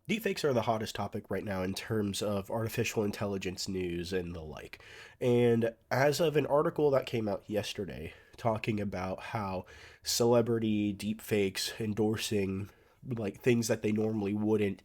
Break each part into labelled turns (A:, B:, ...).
A: Deepfakes are the hottest topic right now in terms of artificial intelligence news and the like. And as of an article that came out yesterday talking about how celebrity deepfakes endorsing like things that they normally wouldn't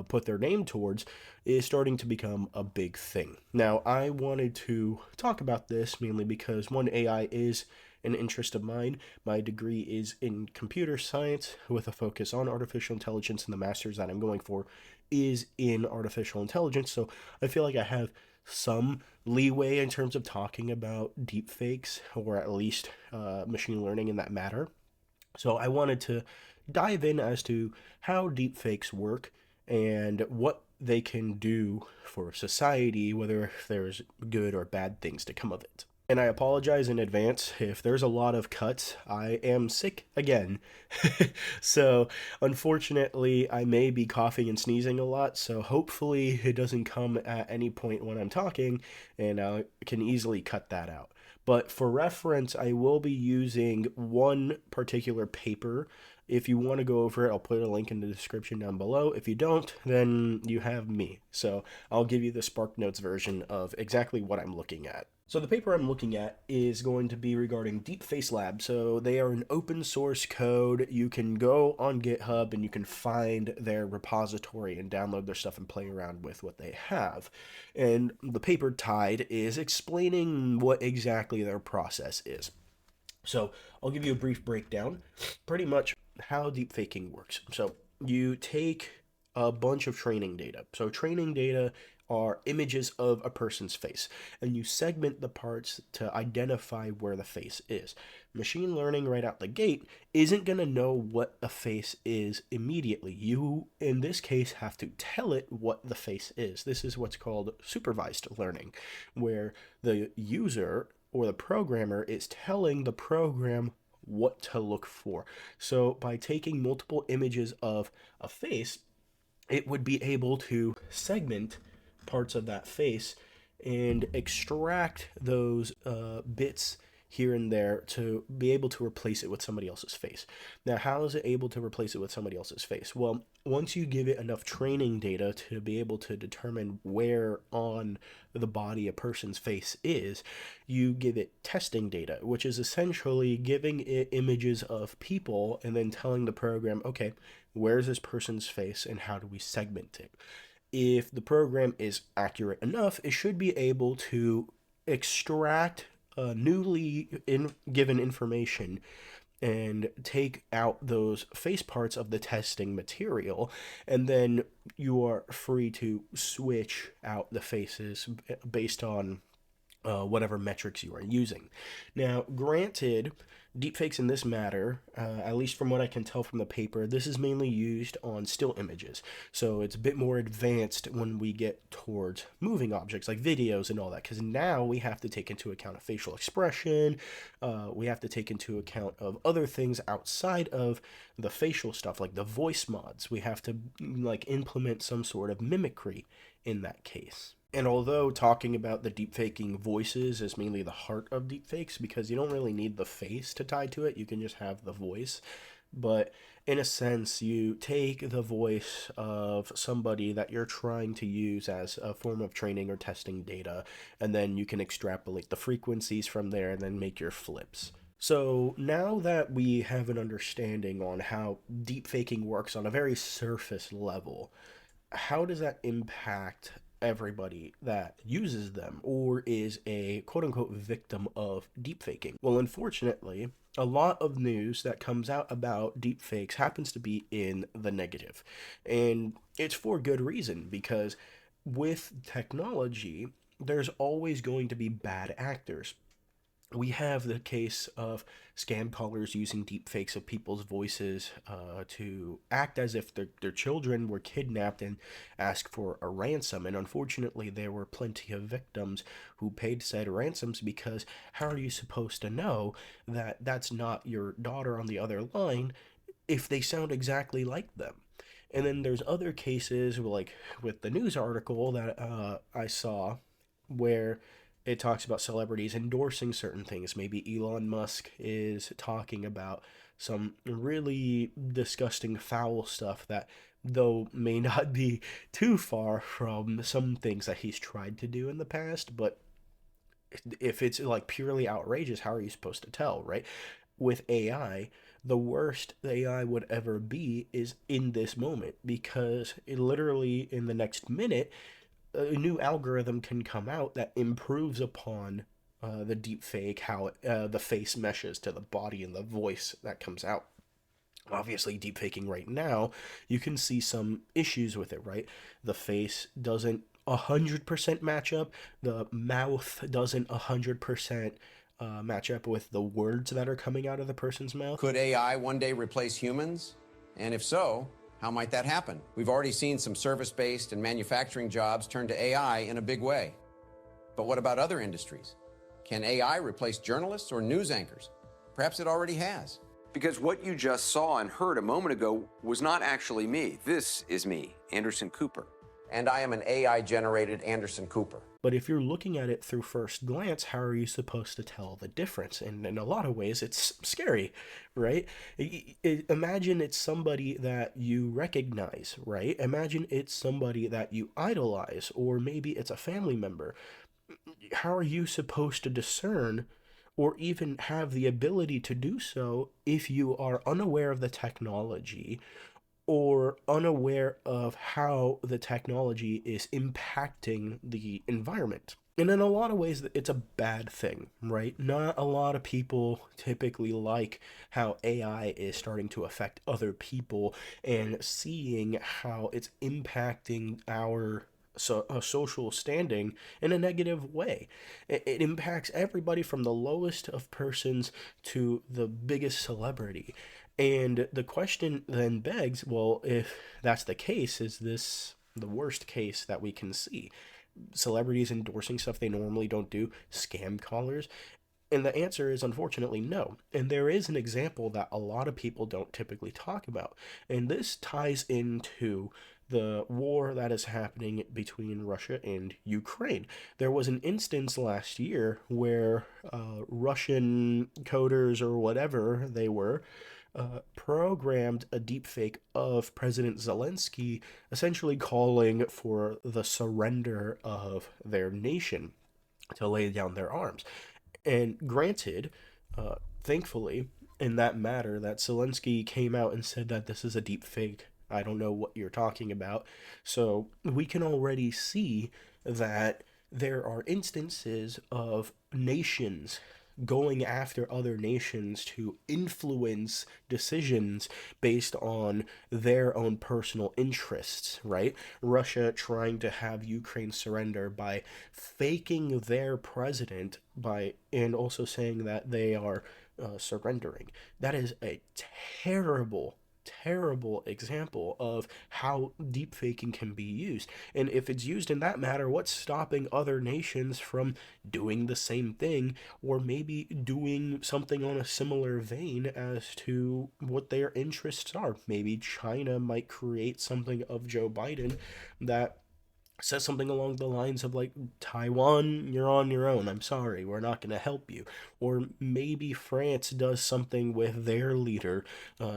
A: put their name towards is starting to become a big thing. Now, I wanted to talk about this mainly because one, AI is an interest of mine. My degree is in computer science with a focus on artificial intelligence, and the master's that I'm going for is in artificial intelligence. So I feel like I have some leeway in terms of talking about deepfakes or at least machine learning in that matter. So I wanted to dive in as to how deepfakes work and what they can do for society, whether there's good or bad things to come of it. And I apologize in advance if there's a lot of cuts. I am sick again. So, unfortunately, I may be coughing and sneezing a lot. So, hopefully, it doesn't come at any point when I'm talking, and I can easily cut that out. But for reference, I will be using one particular paper. If you want to go over it, I'll put a link in the description down below. If you don't, then you have me. So I'll give you the Spark Notes version of exactly what I'm looking at. So the paper I'm looking at is going to be regarding Deepface Lab. So they are an open source code. You can go on GitHub and you can find their repository and download their stuff and play around with what they have. And the paper Tide is explaining what exactly their process is. So I'll give you a brief breakdown. Pretty much how deepfaking works. So you take a bunch of training data. So training data are images of a person's face, and you segment the parts to identify where the face is. Machine learning right out the gate isn't going to know what a face is immediately. You, in this case, have to tell it what the face is. This is what's called supervised learning, where the user or the programmer is telling the program what to look for. So by taking multiple images of a face, it would be able to segment parts of that face and extract those bits here and there to be able to replace it with somebody else's face. Now, how is it able to replace it with somebody else's face? Well, once you give it enough training data to be able to determine where on the body a person's face is, you give it testing data, which is essentially giving it images of people and then telling the program, okay, where's this person's face and how do we segment it? If the program is accurate enough, it should be able to extract given information and take out those face parts of the testing material, and then you are free to switch out the faces based on whatever metrics you are using. Now, granted, deepfakes in this matter, at least from what I can tell from the paper, this is mainly used on still images. So it's a bit more advanced when we get towards moving objects like videos and all that, because now we have to take into account a facial expression. We have to take into account of other things outside of the facial stuff, like the voice mods. We have to like implement some sort of mimicry in that case. And although talking about the deepfaking voices is mainly the heart of deepfakes because you don't really need the face to tie to it, you can just have the voice. But in a sense, you take the voice of somebody that you're trying to use as a form of training or testing data, and then you can extrapolate the frequencies from there and then make your flips. So now that we have an understanding on how deepfaking works on a very surface level, how does that impact everybody that uses them or is a quote unquote victim of deepfaking? Well, unfortunately, a lot of news that comes out about deepfakes happens to be in the negative. And it's for good reason because with technology, there's always going to be bad actors. We have the case of scam callers using deepfakes of people's voices to act as if their children were kidnapped and ask for a ransom. And unfortunately, there were plenty of victims who paid said ransoms because how are you supposed to know that that's not your daughter on the other line if they sound exactly like them? And then there's other cases like with the news article that I saw where it talks about celebrities endorsing certain things. Maybe Elon Musk is talking about some really disgusting, foul stuff that though may not be too far from some things that he's tried to do in the past. But if it's like purely outrageous, how are you supposed to tell, right? With AI, the worst the AI would ever be is in this moment, because it literally in the next minute a new algorithm can come out that improves upon the deep fake, how the face meshes to the body and the voice that comes out. Obviously, deep faking right now, you can see some issues with it, right? The face doesn't 100% match up, the mouth doesn't 100% match up with the words that are coming out of the person's mouth.
B: Could AI one day replace humans? And if so, how might that happen? We've already seen some service-based and manufacturing jobs turn to AI in a big way. But what about other industries? Can AI replace journalists or news anchors? Perhaps it already has. Because what you just saw and heard a moment ago was not actually me. This is me, Anderson Cooper. And I am an AI-generated Anderson Cooper.
A: But if you're looking at it through first glance, how are you supposed to tell the difference? And in a lot of ways, it's scary, right? Imagine it's somebody that you recognize, right? Imagine it's somebody that you idolize, or maybe it's a family member. How are you supposed to discern or even have the ability to do so if you are unaware of the technology or unaware of how the technology is impacting the environment? And in a lot of ways, it's a bad thing, right? Not a lot of people typically like how AI is starting to affect other people and seeing how it's impacting our social standing in a negative way. It impacts everybody from the lowest of persons to the biggest celebrity. And the question then begs, well, if that's the case, is this the worst case that we can see? Celebrities endorsing stuff they normally don't do, scam callers? And the answer is unfortunately no. And there is an example that a lot of people don't typically talk about. And this ties into the war that is happening between Russia and Ukraine. There was an instance last year where Russian coders or whatever they were programmed a deepfake of President Zelensky, essentially calling for the surrender of their nation to lay down their arms. And granted, thankfully, in that matter, that Zelensky came out and said that this is a deep fake. I don't know what you're talking about. So we can already see that there are instances of nations going after other nations to influence decisions based on their own personal interests, right? Russia trying to have Ukraine surrender by faking their president by and also saying that they are surrendering. That is a terrible terrible example of how deep faking can be used. And if it's used in that matter, what's stopping other nations from doing the same thing, or maybe doing something on a similar vein as to what their interests are? Maybe China might create something of Joe Biden that says something along the lines of like, Taiwan, you're on your own, I'm sorry, we're not going to help you. Or maybe France does something with their leader,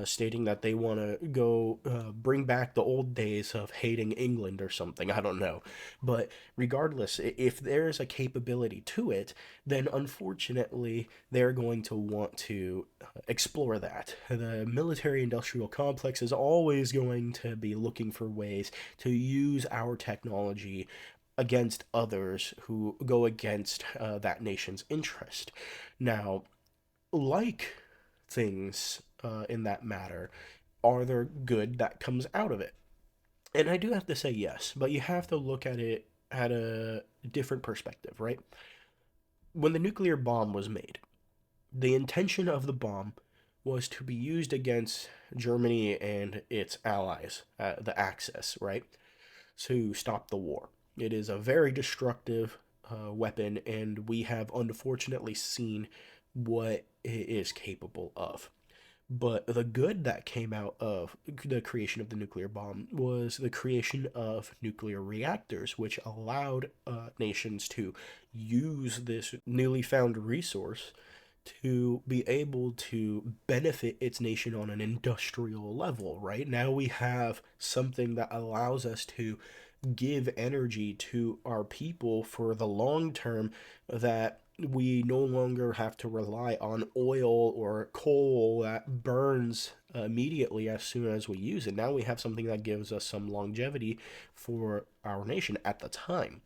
A: stating that they want to go bring back the old days of hating England or something, I don't know. But regardless, if there's a capability to it, then unfortunately they're going to want to explore that. The military industrial complex is always going to be looking for ways to use our technology against others who go against that nation's interest. Now, like things in that matter, are there good that comes out of it? And I do have to say yes, but you have to look at it at a different perspective, right? When the nuclear bomb was made, the intention of the bomb was to be used against Germany and its allies, the Axis, right? To stop the war. It is a very destructive weapon, and we have unfortunately seen what it is capable of. But the good that came out of the creation of the nuclear bomb was the creation of nuclear reactors, which allowed nations to use this newly found resource to be able to benefit its nation on an industrial level, right? Now we have something that allows us to give energy to our people for the long term, that we no longer have to rely on oil or coal that burns immediately as soon as we use it. Now we have something that gives us some longevity for our nation at the time.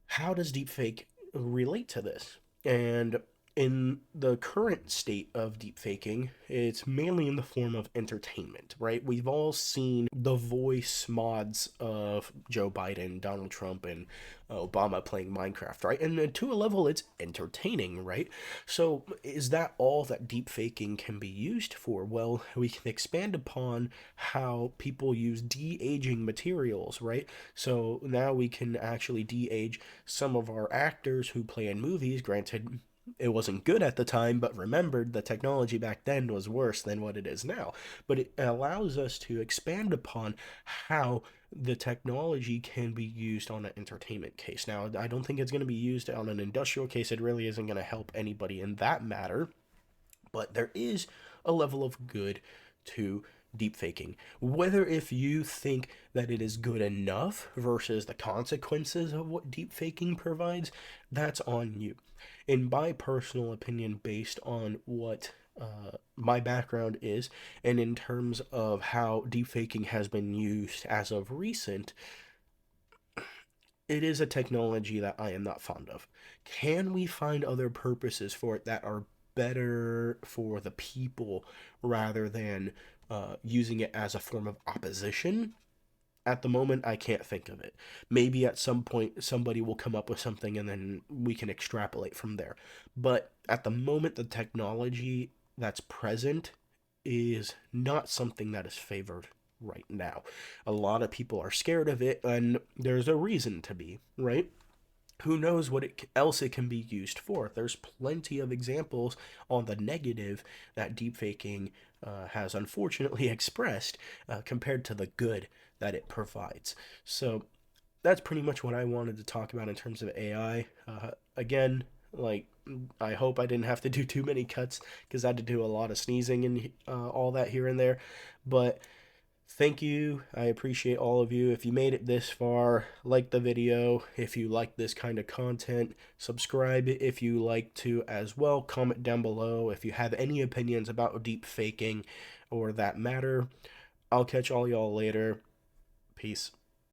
A: How does deepfake relate to this? And in the current state of deepfaking, it's mainly in the form of entertainment, right? We've all seen the voice mods of Joe Biden, Donald Trump, and Obama playing Minecraft, right? And to a level, it's entertaining, right? So, is that all that deepfaking can be used for? Well, we can expand upon how people use de aging materials, right? So, now we can actually de age some of our actors who play in movies. Granted, it wasn't good at the time, but remembered the technology back then was worse than what it is now. But it allows us to expand upon how the technology can be used on an entertainment case. Now, I don't think it's going to be used on an industrial case. It really isn't going to help anybody in that matter, but there is a level of good to deep faking. Whether if you think that it is good enough versus the consequences of what deep faking provides, that's on you. In my personal opinion, based on what my background is, and in terms of how deep faking has been used as of recent, it is a technology that I am not fond of. Can we find other purposes for it that are better for the people rather than using it as a form of opposition? At the moment, I can't think of it. Maybe at some point somebody will come up with something and then we can extrapolate from there. But at the moment, the technology that's present is not something that is favored right now. A lot of people are scared of it, and there's a reason to be, right? Who knows what else it can be used for? There's plenty of examples on the negative that deepfaking has unfortunately expressed compared to the good that it provides. So that's pretty much what I wanted to talk about in terms of AI. Again, like, I hope I didn't have to do too many cuts because I had to do a lot of sneezing and all that here and there. But thank you. I appreciate all of you. If you made it this far, like the video. If you like this kind of content, subscribe if you like to as well. Comment down below if you have any opinions about deep faking or that matter. I'll catch all y'all later. Peace.